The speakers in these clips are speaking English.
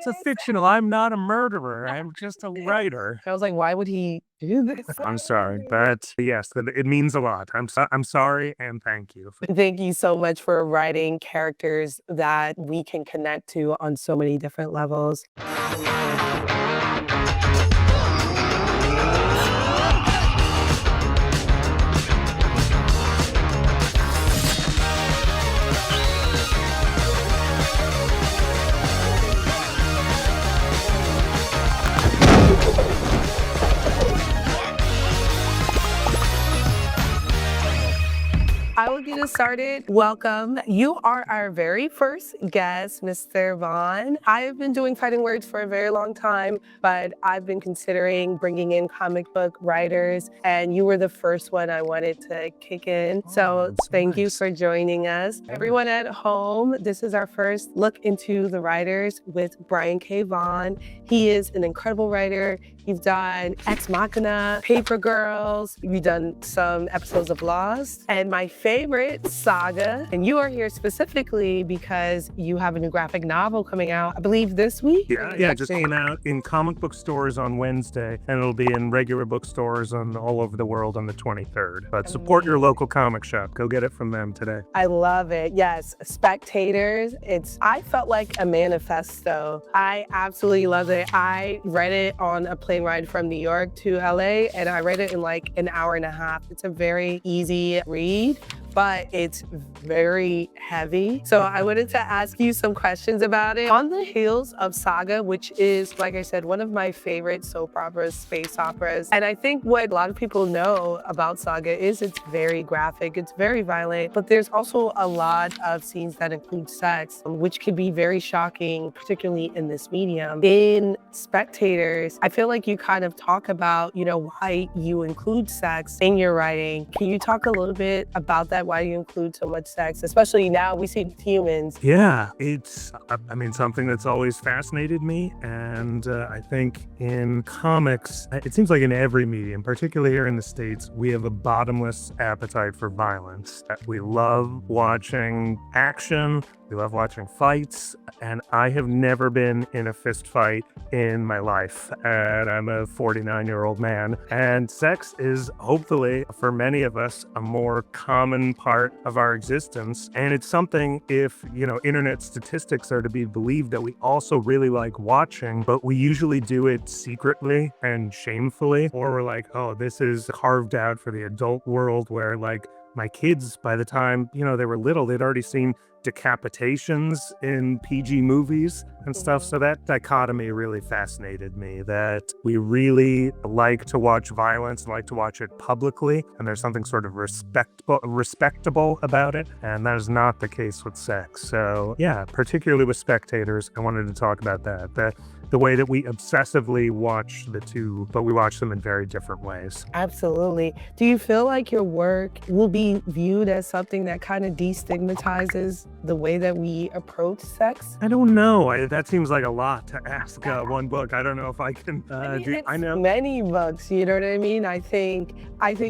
It's a fictional. I'm not a murderer. I'm just a writer. I was like, why would he do this? I'm sorry, but yes, it means a lot. I'm sorry and thank you. Thank you so much for writing characters that we can connect to on so many different levels. I will get us started. Welcome. You are our very first guest, Mr. Vaughn. I have been doing Fighting Words for a very long time, but I've been considering bringing in comic book writers, and you were the first one I wanted to kick in. So thank you for joining us. Everyone at home, this is our first look into the writers with Brian K. Vaughan. He is an incredible writer. You've done Ex Machina, Paper Girls, you've done some episodes of Lost, and my favorite, Saga. And you are here specifically because you have a new graphic novel coming out, I believe this week? Yeah, it just came out in comic book stores on Wednesday, and it'll be in regular bookstores all over the world on the 23rd. But support your local comic shop. Go get it from them today. I love it. Yes, Spectators. I felt like a manifesto. I absolutely loved it. I read it on a plane ride from New York to LA, and I read it in like an hour and a half. It's a very easy read, but it's very heavy. So I wanted to ask you some questions about it. On the heels of Saga, which is, like I said, one of my favorite soap operas, space operas. And I think what a lot of people know about Saga is it's very graphic, it's very violent, but there's also a lot of scenes that include sex, which can be very shocking, particularly in this medium. In Spectators, I feel like you kind of talk about, why you include sex in your writing. Can you talk a little bit about that? Why you include so much sex, especially now we see it with humans? Yeah, it's, something that's always fascinated me. And I think in comics, it seems like in every medium, particularly here in the States, we have a bottomless appetite for violence. We love watching action. We love watching fights, and I have never been in a fist fight in my life, and I'm a 49-year-old man, and sex is hopefully, for many of us, a more common part of our existence, and it's something, if, internet statistics are to be believed, that we also really like watching, but we usually do it secretly and shamefully, or we're like, oh, this is carved out for the adult world, where, like, my kids, by the time, they were little, they'd already seen decapitations in PG movies and stuff. So that dichotomy really fascinated me, that we really like to watch violence and like to watch it publicly. And there's something sort of respectable about it. And that is not the case with sex. So yeah, particularly with Spectators, I wanted to talk about that. The way that we obsessively watch the two, but we watch them in very different ways. Absolutely. Do you feel like your work will be viewed as something that kind of destigmatizes the way that we approach sex? I don't know. That seems like a lot to ask one book. I don't know if I can I know many books, you know what I mean? I think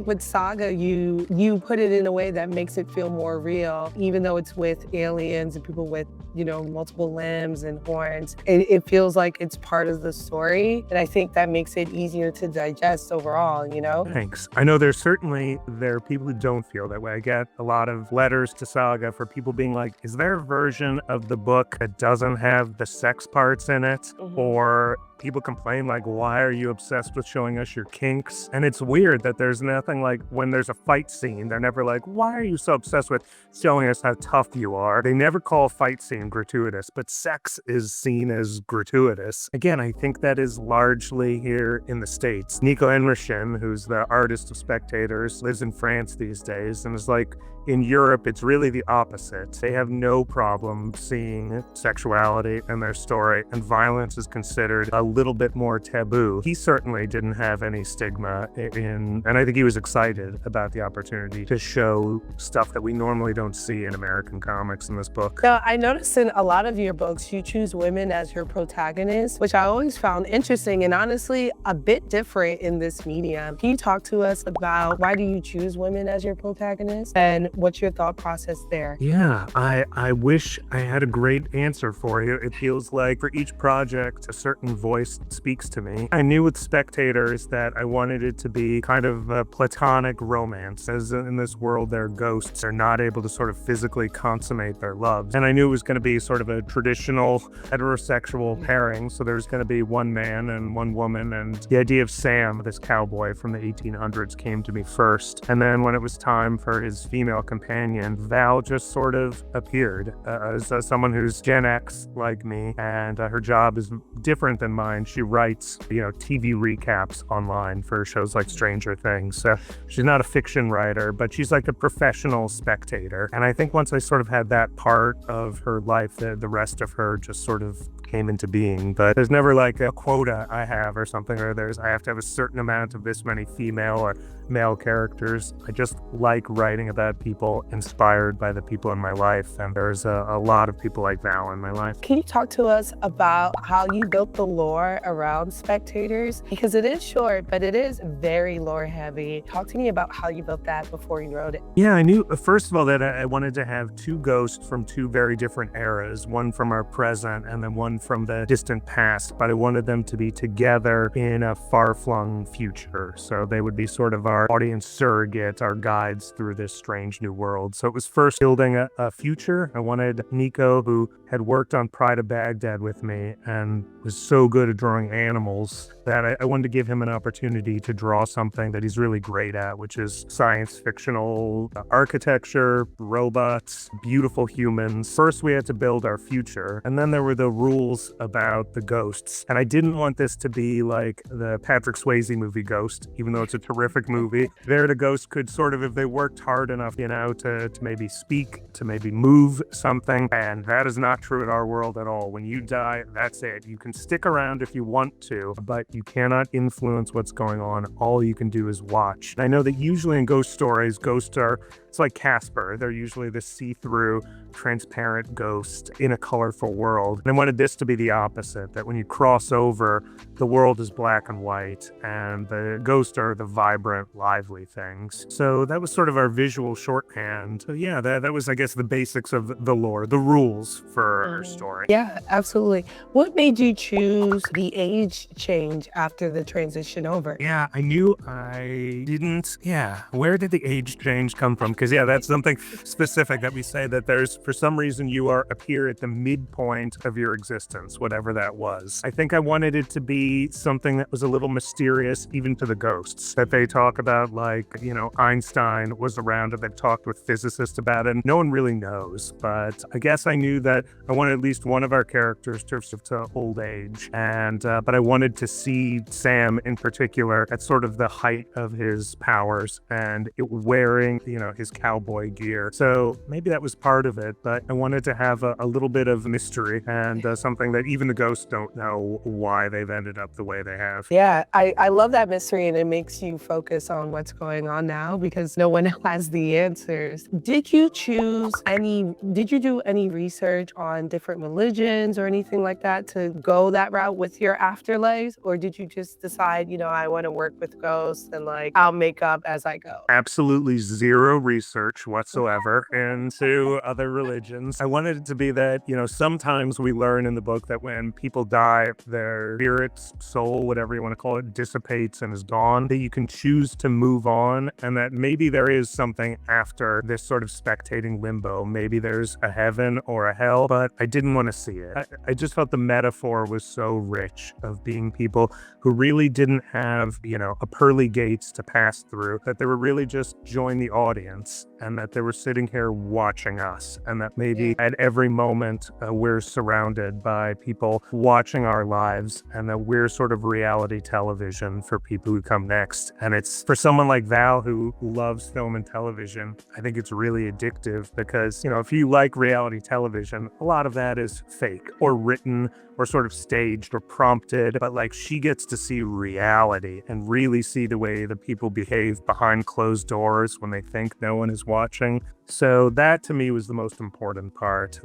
with Saga, you put it in a way that makes it feel more real, even though it's with aliens and people with, multiple limbs and horns. It feels like it's part of the story. And I think that makes it easier to digest overall, Thanks. I know there are people who don't feel that way. I get a lot of letters to Saga for people being like, is there a version of the book that doesn't have the sex parts in it? Mm-hmm. Or people complain like, why are you obsessed with showing us your kinks? And it's weird that there's nothing like, when there's a fight scene, they're never like, why are you so obsessed with showing us how tough you are? They never call a fight scene gratuitous, but sex is seen as gratuitous. Again, I think that is largely here in the States. Nico Enrishin, who's the artist of Spectators, lives in France these days, and is like, in Europe, it's really the opposite. They have no problem seeing sexuality in their story, and violence is considered a little bit more taboo. He certainly didn't have any stigma and I think he was excited about the opportunity to show stuff that we normally don't see in American comics in this book. Now, I noticed in a lot of your books, you choose women as your protagonists, which I always found interesting and honestly a bit different in this medium. Can you talk to us about why do you choose women as your protagonists and what's your thought process there? Yeah, I wish I had a great answer for you. It feels like for each project, a certain voice speaks to me. I knew with Spectators that I wanted it to be kind of a platonic romance, as in this world, their ghosts are not able to sort of physically consummate their loves. And I knew it was going to be sort of a traditional heterosexual pairing. So there's going to be one man and one woman. And the idea of Sam, this cowboy from the 1800s, came to me first. And then when it was time for his female companion, Val just sort of appeared as someone who's Gen X like me. And her job is different than mine. She writes, TV recaps online for shows like Stranger Things. So she's not a fiction writer, but she's like a professional spectator. And I think once I sort of had that part of her life, the rest of her just sort of came into being. But there's never like a quota I have or something, or I have to have a certain amount of this many female or male characters. I just like writing about people inspired by the people in my life. And there's a lot of people like Val in my life. Can you talk to us about how you built the lore around Spectators? Because it is short, but it is very lore heavy. Talk to me about how you built that before you wrote it. Yeah, I knew, first of all, that I wanted to have two ghosts from two very different eras, one from our present and then one from the distant past, but I wanted them to be together in a far-flung future. So they would be sort of our audience surrogate, our guides through this strange new world. So it was first building a future. I wanted Nico, who had worked on Pride of Baghdad with me and was so good at drawing animals, that I wanted to give him an opportunity to draw something that he's really great at, which is science fictional architecture, robots, beautiful humans. First, we had to build our future, and then there were the rules about the ghosts. And I didn't want this to be like the Patrick Swayze movie Ghost, even though it's a terrific movie. There, the ghost could sort of, if they worked hard enough, to maybe speak, to maybe move something. And that is not true in our world at all. When you die, that's it. You can stick around if you want to, but you cannot influence what's going on. All you can do is watch. And I know that usually in ghost stories, ghosts are, it's like Casper. They're usually the see-through, transparent ghost in a colorful world. And I wanted this to be the opposite, that when you cross over, the world is black and white, and the ghosts are the vibrant, lively things. So that was sort of our visual shorthand. So yeah, that was, I guess, the basics of the lore, the rules for our story. Yeah, absolutely. What made you choose the age change after the transition over? Yeah, I knew I didn't. Yeah, where did the age change come from? Because, yeah, that's something specific that we say that there's, for some reason, you appear at the midpoint of your existence, whatever that was. I think I wanted it to be something that was a little mysterious, even to the ghosts, that they talk about, like, Einstein was around and they talked with physicists about it. And no one really knows, but I guess I knew that I wanted at least one of our characters to old age. And, but I wanted to see Sam in particular at sort of the height of his powers and wearing, his cowboy gear. So maybe that was part of it, but I wanted to have a little bit of mystery and something that even the ghosts don't know why they've ended up the way they have. Yeah, I love that mystery, and it makes you focus on what's going on now because no one has the answers. Did you do any research on different religions or anything like that to go that route with your afterlives? Or did you just decide, I want to work with ghosts and I'll make up as I go? Absolutely zero research whatsoever into other religions. I wanted it to be that, sometimes we learn in the book that when people die, their spirit, soul, whatever you want to call it, dissipates and is gone, that you can choose to move on, and that maybe there is something after this sort of spectating limbo. Maybe there's a heaven or a hell, but I didn't want to see it. I just felt the metaphor was so rich of being people who really didn't have, a pearly gates to pass through, that they were really just join the audience, and that they were sitting here watching us, and that maybe at every moment we're surrounded by people watching our lives, and that we're sort of reality television for people who come next. And it's for someone like Val who loves film and television, I think it's really addictive because, if you like reality television, a lot of that is fake or written or sort of staged or prompted, but like she gets to see reality and really see the way that people behave behind closed doors when they think no one is watching. So that to me was the most important part.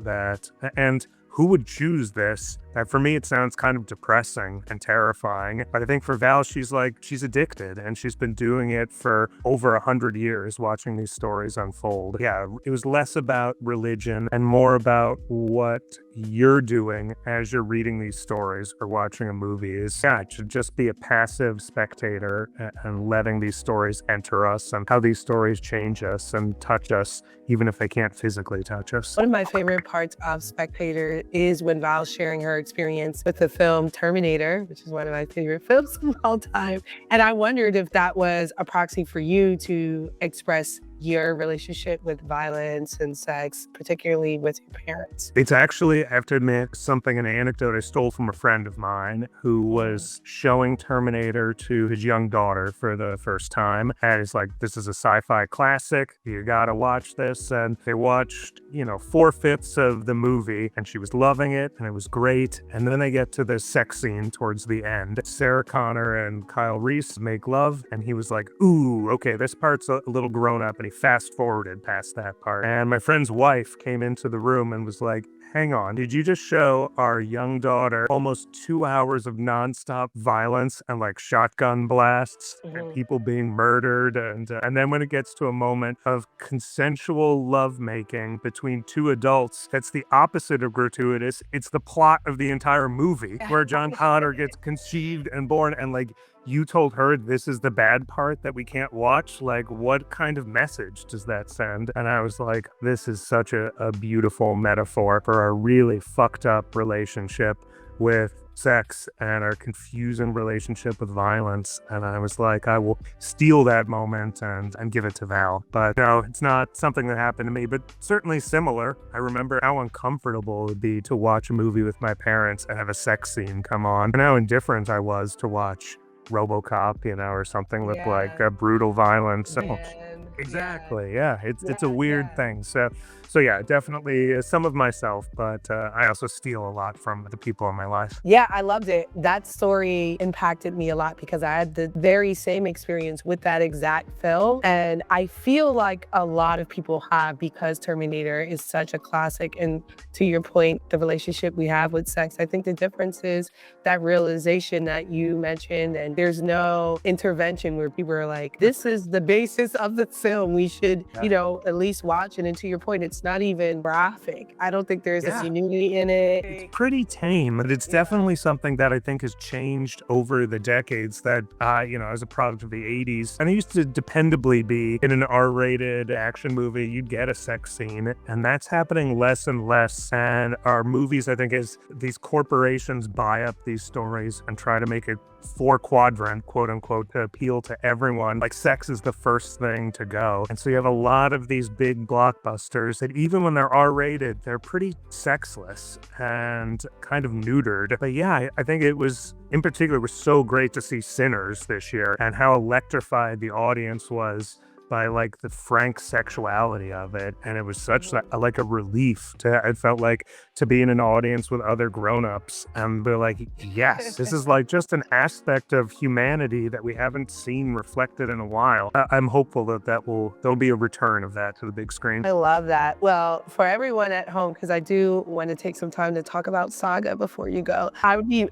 And who would choose this? For me, it sounds kind of depressing and terrifying. But I think for Val, she's addicted, and she's been doing it for over 100 years, watching these stories unfold. Yeah, it was less about religion and more about what you're doing as you're reading these stories or watching a movie. It should just be a passive spectator and letting these stories enter us and how these stories change us and touch us, even if they can't physically touch us. One of my favorite parts of Spectator is when Val's sharing her experience with the film Terminator, which is one of my favorite films of all time. And I wondered if that was a proxy for you to express your relationship with violence and sex, particularly with your parents. It's actually, I have to admit, an anecdote I stole from a friend of mine who was showing Terminator to his young daughter for the first time. And he's like, this is a sci-fi classic. You gotta watch this. And they watched, 4/5 of the movie, and she was loving it, and it was great. And then they get to the sex scene towards the end. Sarah Connor and Kyle Reese make love, and he was like, ooh, okay, this part's a little grown up, and he fast forwarded past that part. And my friend's wife came into the room and was like, hang on, did you just show our young daughter almost 2 hours of nonstop violence and like shotgun blasts and people being murdered? And then when it gets to a moment of consensual lovemaking between two adults, that's the opposite of gratuitous. It's the plot of the entire movie where John Connor gets conceived and born, and like, you told her this is the bad part that we can't watch? Like, what kind of message does that send? And I was like, this is such a beautiful metaphor for our really fucked up relationship with sex and our confusing relationship with violence. And I was like, I will steal that moment and give it to Val. But no, it's not something that happened to me, but certainly similar. I remember how uncomfortable it would be to watch a movie with my parents and have a sex scene come on, and how indifferent I was to watch RoboCop, or something with like brutal violence. Exactly. Yeah. It's a weird thing. So yeah, definitely some of myself, but I also steal a lot from the people in my life. Yeah, I loved it. That story impacted me a lot because I had the very same experience with that exact film. And I feel like a lot of people have, because Terminator is such a classic. And to your point, the relationship we have with sex, I think the difference is that realization that you mentioned, and there's no intervention where people are like, this is the basis of the film. We should, at least watch it. And to your point, it's not even graphic. I don't think there's a nudity in it. It's pretty tame, but it's definitely something that I think has changed over the decades that, as a product of the 80s. And it used to dependably be in an R-rated action movie, you'd get a sex scene, and that's happening less and less. And our movies, I think, as these corporations buy up these stories and try to make it 4-quadrant, quote unquote, to appeal to everyone. Like, sex is the first thing to go. And so you have a lot of these big blockbusters that even when they're R-rated, they're pretty sexless and kind of neutered. But yeah, I think it was, in particular, it was so great to see Sinners this year and how electrified the audience was by like the frank sexuality of it. And it was such like a relief I felt like, to be in an audience with other grown-ups and be like, yes, this is like just an aspect of humanity that we haven't seen reflected in a while. I'm hopeful that there'll be a return of that to the big screen. I love that. Well, for everyone at home, because I do want to take some time to talk about Saga before you go,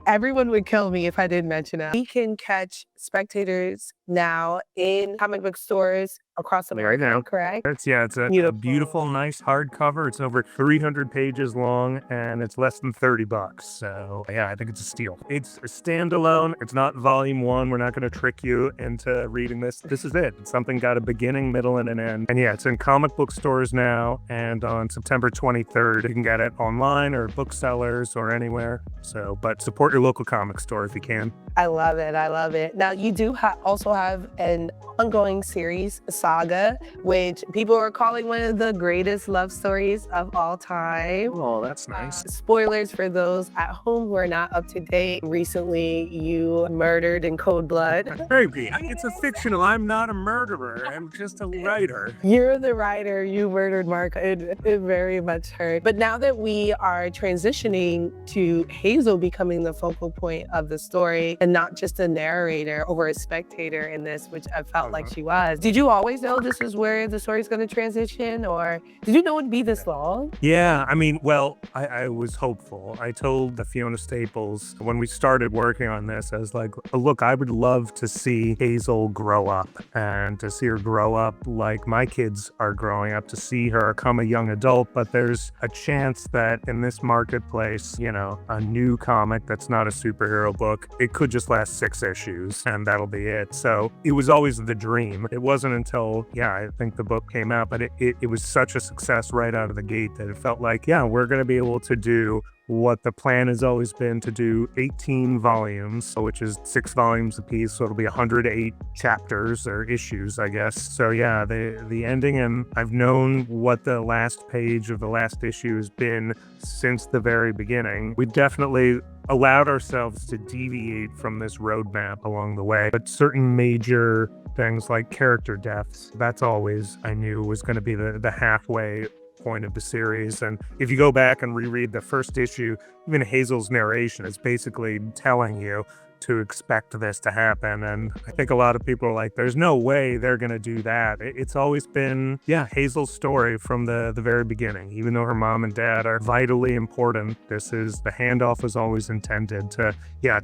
everyone would kill me if I didn't mention it. We can catch Spectators now in comic book stores across America, right now. Correct? It's a beautiful, nice hardcover. It's over 300 pages long, and it's less than $30. So yeah, I think it's a steal. It's a standalone. It's not volume 1. We're not going to trick you into reading this. This is it. It's something got a beginning, middle, and an end. And yeah, it's in comic book stores now. And on September 23rd, you can get it online or booksellers or anywhere. So, but support your local comic store if you can. I love it. I love it. Now, you do also have an ongoing series, Saga Saga, which people are calling one of the greatest love stories of all time. Oh, that's nice. Spoilers for those at home who are not up to date. Recently, you murdered in cold blood. Baby, it's a fictional. I'm not a murderer. I'm just a writer. You're the writer. You murdered Mark. It very much hurt. But now that we are transitioning to Hazel becoming the focal point of the story and not just a narrator or a spectator in this, which I felt like she was. Did you always know this is where the story's going to transition, or did you know it'd be this long? Yeah, I mean, well, I was hopeful. I told the Fiona Staples when we started working on this, I was like, look, I would love to see Hazel grow up and to see her grow up like my kids are growing up, to see her become a young adult. But there's a chance that in this marketplace, you know, a new comic that's not a superhero book, it could just last 6 issues and that'll be it. So it was always the dream. It wasn't until, I think the book came out, but it was such a success right out of the gate that it felt like, we're going to be able to do what the plan has always been, to do 18 volumes, which is 6 volumes apiece. So it'll be 108 chapters or issues, I guess. So the ending, and I've known what the last page of the last issue has been since the very beginning. We definitely allowed ourselves to deviate from this roadmap along the way, but certain major things like character deaths, that's always, I knew, was going to be the halfway point of the series. And if you go back and reread the first issue, even Hazel's narration is basically telling you to expect this to happen. And I think a lot of people are like, there's no way they're going to do that. It's always been, Hazel's story from the very beginning. Even though her mom and dad are vitally important, the handoff was always intended to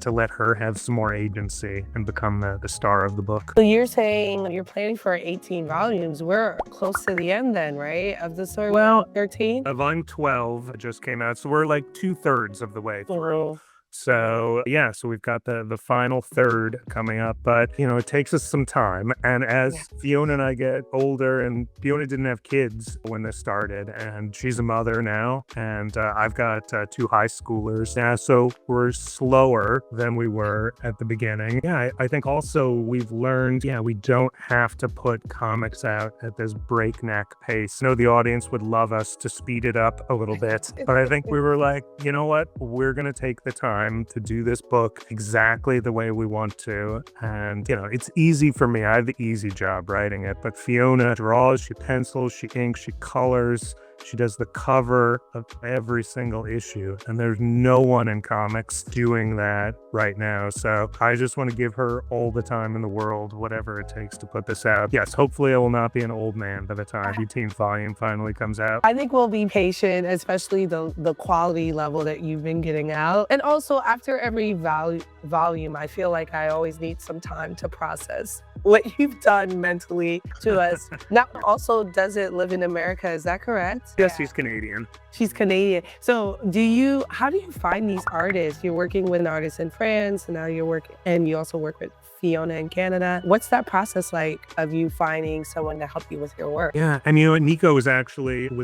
let her have some more agency and become the star of the book. So you're saying you're planning for 18 volumes. We're close to the end then, right? Of the story? Well, 13? Volume 12 just came out. So we're like 2/3 of the way through. Through. So so we've got the final third coming up, but it takes us some time. And as Fiona and I get older, and Fiona didn't have kids when this started, and she's a mother now, and I've got 2 high schoolers now, so we're slower than we were at the beginning. I think also we've learned, we don't have to put comics out at this breakneck pace. I know the audience would love us to speed it up a little bit, but I think we were like, you know what, we're gonna take the time to do this book exactly the way we want to. And it's easy for me. I have the easy job writing it, but Fiona draws, she pencils, she inks, she colors, she does the cover of every single issue, and there's no one in comics doing that right now. So I just want to give her all the time in the world, whatever it takes to put this out. Yes, hopefully I will not be an old man by the time 18th volume finally comes out. I think we'll be patient, especially the quality level that you've been getting out. And also after every volume, I feel like I always need some time to process what you've done mentally to us. Now, also, doesn't live in America, is that correct? Yes, she's Canadian. She's Canadian. So how do you find these artists? You're working with an artist in France, and now you also work with Fiona in Canada. What's that process like of you finding someone to help you with your work? Yeah, and Nico was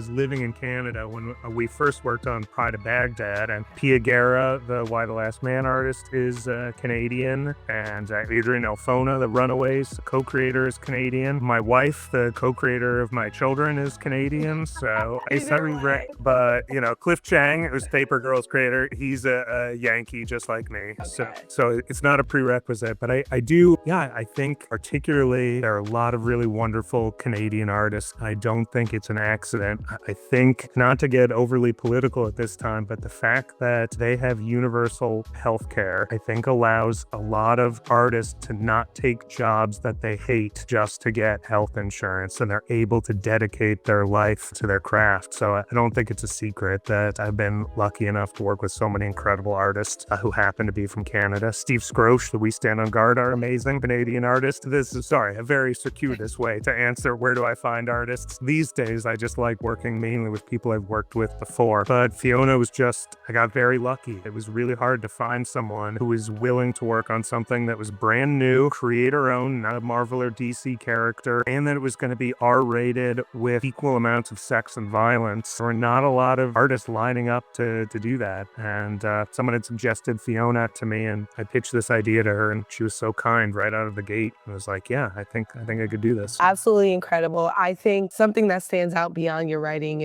living in Canada when we first worked on Pride of Baghdad, and Pia Guerra, the Y the Last Man artist, is Canadian, and Adrian Alfona, the Runaways, the co-creator, is Canadian. My wife, the co-creator of my children, is Canadian. So but Cliff Chang, who's Paper Girls creator, he's a Yankee just like me. Okay. So it's not a prerequisite, but I think particularly there are a lot of really wonderful Canadian artists. I don't think it's an accident. I think, not to get overly political at this time, but the fact that they have universal health care, I think allows a lot of artists to not take jobs that they hate just to get health insurance, and they're able to dedicate their life to their craft. So I don't think it's a secret that I've been lucky enough to work with so many incredible artists who happen to be from Canada. Steve Scroche, the We Stand on Guard are amazing Canadian artist. This is, a very circuitous way to answer where do I find artists. These days, I just like working mainly with people I've worked with before. But Fiona I got very lucky. It was really hard to find someone who was willing to work on something that was brand new, creator-owned, not a Marvel or DC character, and that it was going to be R-rated with equal amounts of sex and violence. There were not a lot of artists lining up to do that. And someone had suggested Fiona to me, and I pitched this idea to her, and she was so kind right out of the gate. I was like, yeah, I think I could do this. Absolutely incredible. I think something that stands out beyond your writing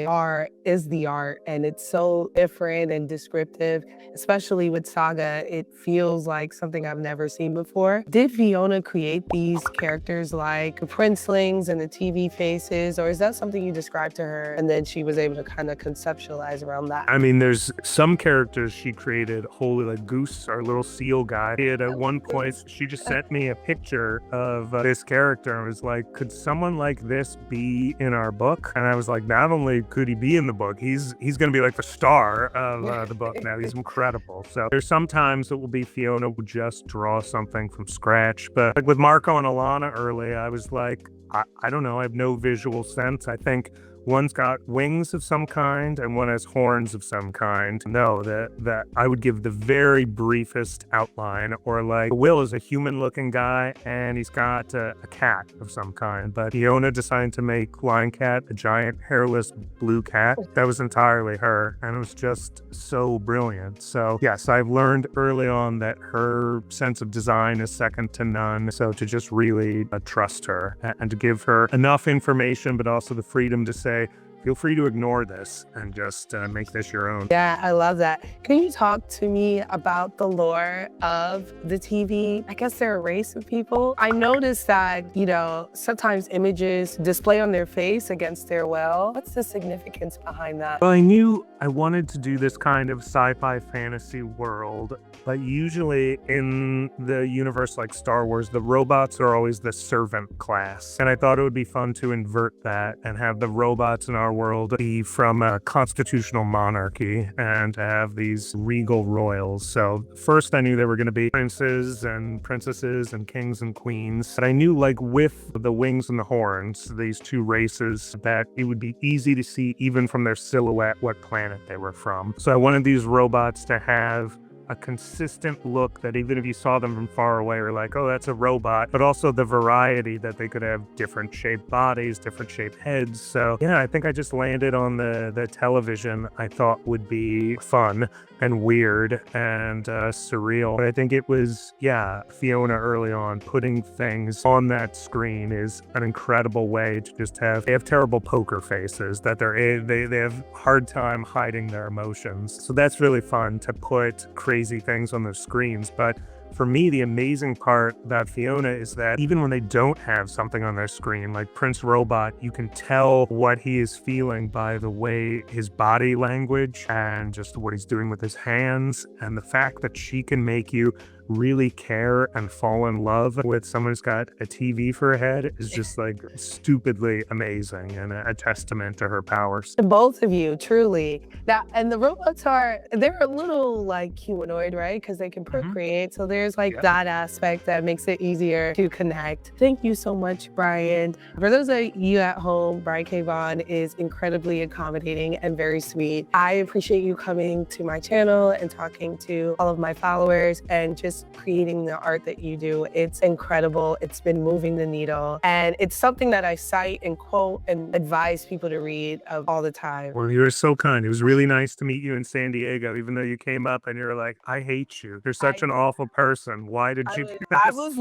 is the art, and it's so different and descriptive, especially with Saga. It feels like something I've never seen before. Did Fiona create these characters like the princelings and the TV faces, or is that something you described to her and then she was able to kind of conceptualize around that? I mean, there's some characters she created wholly, like Goose, our little seal guy. At one point, she just sent me a picture of this character and was like, could someone like this be in our book? And I was like, not only could he be in the book, he's going to be like the star of the book now. He's incredible. So there's sometimes it will be Fiona will just draw something from scratch. But like with Marco and Alana early, I was like, I don't know. I have no visual sense. I think one's got wings of some kind and one has horns of some kind. No, that I would give the very briefest outline, or like Will is a human looking guy and he's got a cat of some kind. But Fiona decided to make Lion Cat a giant hairless blue cat. That was entirely her, and it was just so brilliant. So yes, I've learned early on that her sense of design is second to none. So to just really trust her and to give her enough information, but also the freedom to say, feel free to ignore this and just make this your own. Yeah, I love that. Can you talk to me about the lore of the TV? I guess they're a race of people. I noticed that, sometimes images display on their face against their will. What's the significance behind that? Well, I knew I wanted to do this kind of sci-fi fantasy world, but usually in the universe like Star Wars, the robots are always the servant class. And I thought it would be fun to invert that and have the robots in our world be from a constitutional monarchy and have these regal royals. So first I knew there were going to be princes and princesses and kings and queens. But I knew, like, with the wings and the horns, these two races, that it would be easy to see even from their silhouette what planet they were from. So I wanted these robots to have a consistent look that even if you saw them from far away, you're like, oh, that's a robot, but also the variety that they could have different shaped bodies, different shaped heads. So yeah, I think I just landed on the television I thought would be fun and weird and surreal. But I think it was, Fiona early on, putting things on that screen is an incredible way to just they have terrible poker faces that they have hard time hiding their emotions. So that's really fun to put crazy things on their screens. But for me, the amazing part about Fiona is that even when they don't have something on their screen, like Prince Robot, you can tell what he is feeling by the way his body language and just what he's doing with his hands. And the fact that she can make you really care and fall in love with someone who's got a TV for a head is just like stupidly amazing and a testament to her powers. To both of you, truly. Now, and the robots they're a little like humanoid, right? Because they can procreate. So there's like that aspect that makes it easier to connect. Thank you so much, Brian. For those of you at home, Brian K. Vaughan is incredibly accommodating and very sweet. I appreciate you coming to my channel and talking to all of my followers and just creating the art that you do. It's incredible. It's been moving the needle. And it's something that I cite and quote and advise people to read all the time. Well, you were so kind. It was really nice to meet you in San Diego, even though you came up and you were like, I hate you. You're such an awful person. Why did you do this? I was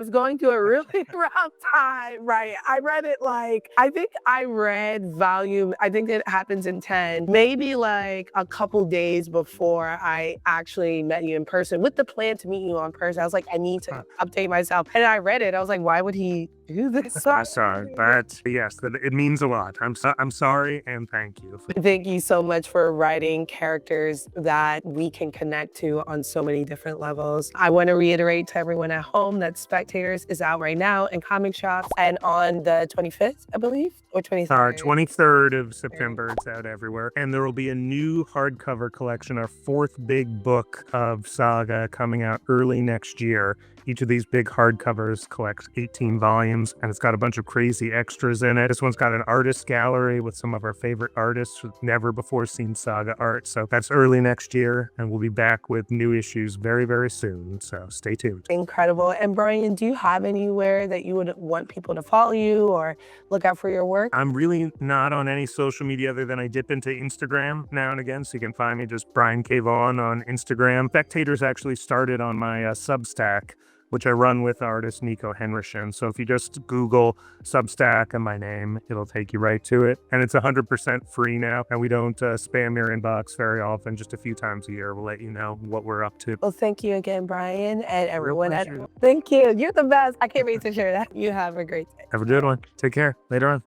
going through a really rough time, right? I read it I think I read volume, I think it happens in 10, maybe like a couple days before I actually met you in person with the plan to meet you in person. I was like, I need to update myself. And I read it. I was like, why would he do this? I'm sorry, but yes, it means a lot. I'm sorry and thank you. Thank you so much for writing characters that we can connect to on so many different levels. I want to reiterate to everyone at home that Spectators is out right now in comic shops and on the 25th, I believe, or 23rd. 23rd of September, it's out everywhere. And there will be a new hardcover collection, our fourth big book of Saga, coming out early next year. Each of these big hardcovers collects 18 volumes, and it's got a bunch of crazy extras in it. This one's got an artist gallery with some of our favorite artists with never before seen Saga art. So that's early next year, and we'll be back with new issues very, very soon. So stay tuned. Incredible. And Brian, do you have anywhere that you would want people to follow you or look out for your work? I'm really not on any social media other than I dip into Instagram now and again. So you can find me just Brian K. Vaughan on Instagram. Spectators actually started on my Substack, which I run with artist Nico Henrischen. So if you just Google Substack and my name, it'll take you right to it. And it's 100% free now. And we don't spam your inbox very often, just a few times a year. We'll let you know what we're up to. Well, thank you again, Brian, and everyone. pleasure. Thank you. You're the best. I can't wait to share that. You have a great day. Have a good one. Take care. Later on.